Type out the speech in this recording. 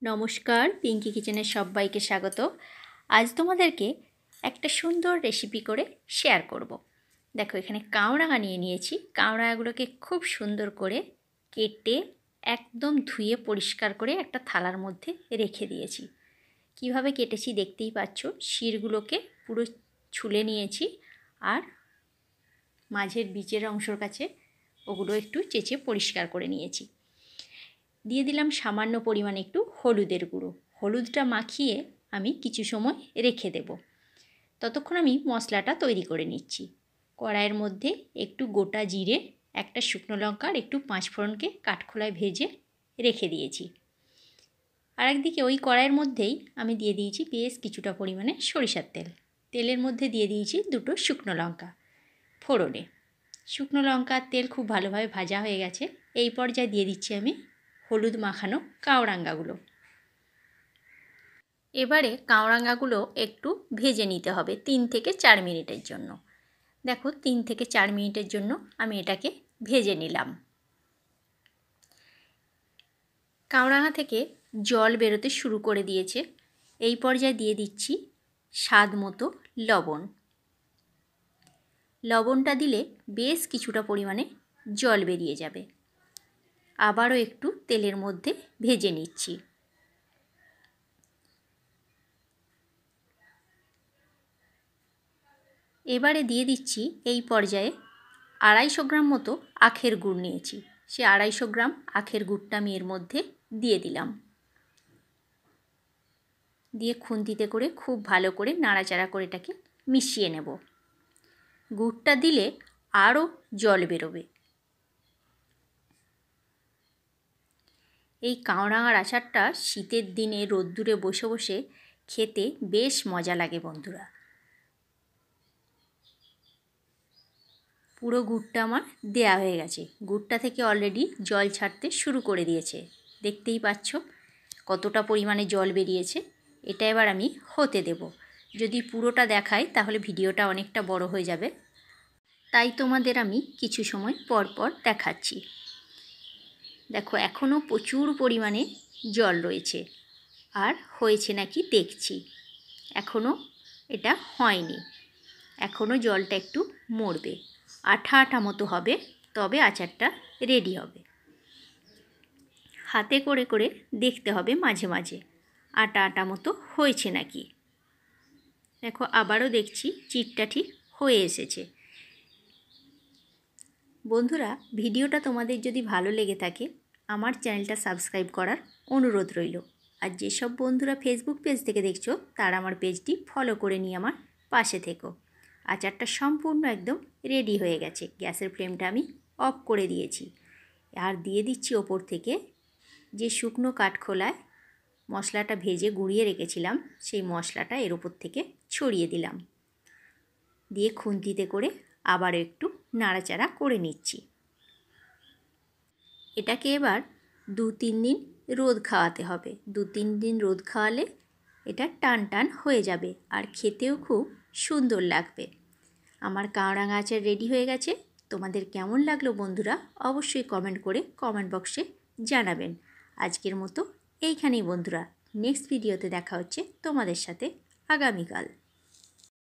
নমস্কার, পিঙ্কি কিচেনের সবাইকে স্বাগত। আজ তোমাদেরকে একটা সুন্দর রেসিপি করে শেয়ার করব। দেখো, এখানে কাওড়াঙা নিয়ে নিয়েছি। কাওড়াঙাগুলোকে খুব সুন্দর করে কেটে একদম ধুয়ে পরিষ্কার করে একটা থালার মধ্যে রেখে দিয়েছি। কিভাবে কেটেছি দেখতেই পাচ্ছ। শিরগুলোকে পুরো ছুলে নিয়েছি আর মাঝের বীজের অংশের কাছে ওগুলো একটু চেঁচে পরিষ্কার করে নিয়েছি। দিয়ে দিলাম সামান্য পরিমাণে একটু হলুদের গুঁড়ো। হলুদটা মাখিয়ে আমি কিছু সময় রেখে দেব। ততক্ষণ আমি মশলাটা তৈরি করে নিচ্ছি। কড়াইয়ের মধ্যে একটু গোটা জিরে, একটা শুকনো লঙ্কা আর একটু পাঁচফোড়নকে কাঠখোলায় ভেজে রেখে দিয়েছি। আর একদিকে ওই কড়াইয়ের মধ্যেই আমি দিয়ে দিয়েছি বেশ কিছুটা পরিমাণে সরিষার তেল। তেলের মধ্যে দিয়ে দিয়েছি দুটো শুকনো লঙ্কা ফোড়নে। শুকনো লঙ্কা আর তেল খুব ভালোভাবে ভাজা হয়ে গেছে। এই পর্যায়ে দিয়ে দিচ্ছি আমি হলুদ মাখানো কাওড়াঙ্গাগুলো। এবারে কাওড়াঙ্গাগুলো একটু ভেজে নিতে হবে 3 থেকে 4 মিনিটের জন্য। দেখো, 3 থেকে 4 মিনিটের জন্য আমি এটাকে ভেজে নিলাম। কাওড়াঙ্গা থেকে জল বেরোতে শুরু করে দিয়েছে। এই পর্যায়ে দিয়ে দিচ্ছি স্বাদ মতো লবণ। লবণটা দিলে বেশ কিছুটা পরিমাণে জল বেরিয়ে যাবে। আবারও একটু তেলের মধ্যে ভেজে নিচ্ছি। এবারে দিয়ে দিচ্ছি এই পর্যায়ে 250 গ্রাম মতো আখের গুড় নিয়েছি। সে 250 গ্রাম আখের গুড়টা আমি এর মধ্যে দিয়ে দিলাম। দিয়ে খুন্তিতে করে খুব ভালো করে নাড়াচাড়া করে এটাকে মিশিয়ে নেব। গুড়টা দিলে আরও জল বেরোবে। এই কাওড়াঙার আচারটা শীতের দিনে রোদ্দুরে বসে বসে খেতে বেশ মজা লাগে বন্ধুরা। পুরো গুড়টা আমার দেয়া হয়ে গেছে। গুড়টা থেকে অলরেডি জল ছাড়তে শুরু করে দিয়েছে। দেখতেই পাচ্ছ কতটা পরিমাণে জল বেরিয়েছে। এটা এবার আমি হতে দেব। যদি পুরোটা দেখাই তাহলে ভিডিওটা অনেকটা বড় হয়ে যাবে, তাই তোমাদের আমি কিছু সময় পর পর দেখাচ্ছি। দেখো, এখনও প্রচুর পরিমাণে জল রয়েছে আর হয়েছে নাকি দেখছি। এখনও এটা হয়নি, এখনও জলটা একটু মরবে, আঠা আঠা মতো হবে, তবে আচারটা রেডি হবে। হাতে করে করে দেখতে হবে মাঝে মাঝে আটা আটা মতো হয়েছে নাকি। দেখো, আবারও দেখছি চিটটা ঠিক হয়ে এসেছে। বন্ধুরা, ভিডিওটা তোমাদের যদি ভালো লেগে থাকে আমার চ্যানেলটা সাবস্ক্রাইব করার অনুরোধ রইল। আর যেসব বন্ধুরা ফেসবুক পেজ থেকে দেখছো তারা আমার পেজটি ফলো করে নিয়ে আমার পাশে থেকো। আচারটা সম্পূর্ণ একদম রেডি হয়ে গেছে। গ্যাসের ফ্লেমটা আমি অফ করে দিয়েছি। আর দিয়ে দিচ্ছি ওপর থেকে যে শুকনো কাঠখোলায় মশলাটা ভেজে গুঁড়িয়ে রেখেছিলাম, সেই মশলাটা এর ওপর থেকে ছড়িয়ে দিলাম। দিয়ে খুন্তিতে করে আবার একটু নাড়াচাড়া করে নিচ্ছি। এটাকে এবার 2-3 দিন রোদ খাওয়াতে হবে। 2-3 দিন রোদ খাওয়ালে এটা টান টান হয়ে যাবে আর খেতেও খুব সুন্দর লাগবে। আমার কাওড়াঙা আচার রেডি হয়ে গেছে। তোমাদের কেমন লাগলো বন্ধুরা অবশ্যই কমেন্ট করে কমেন্ট বক্সে জানাবেন। আজকের মতো এইখানেই বন্ধুরা। নেক্সট ভিডিওতে দেখা হচ্ছে তোমাদের সাথে আগামীকাল।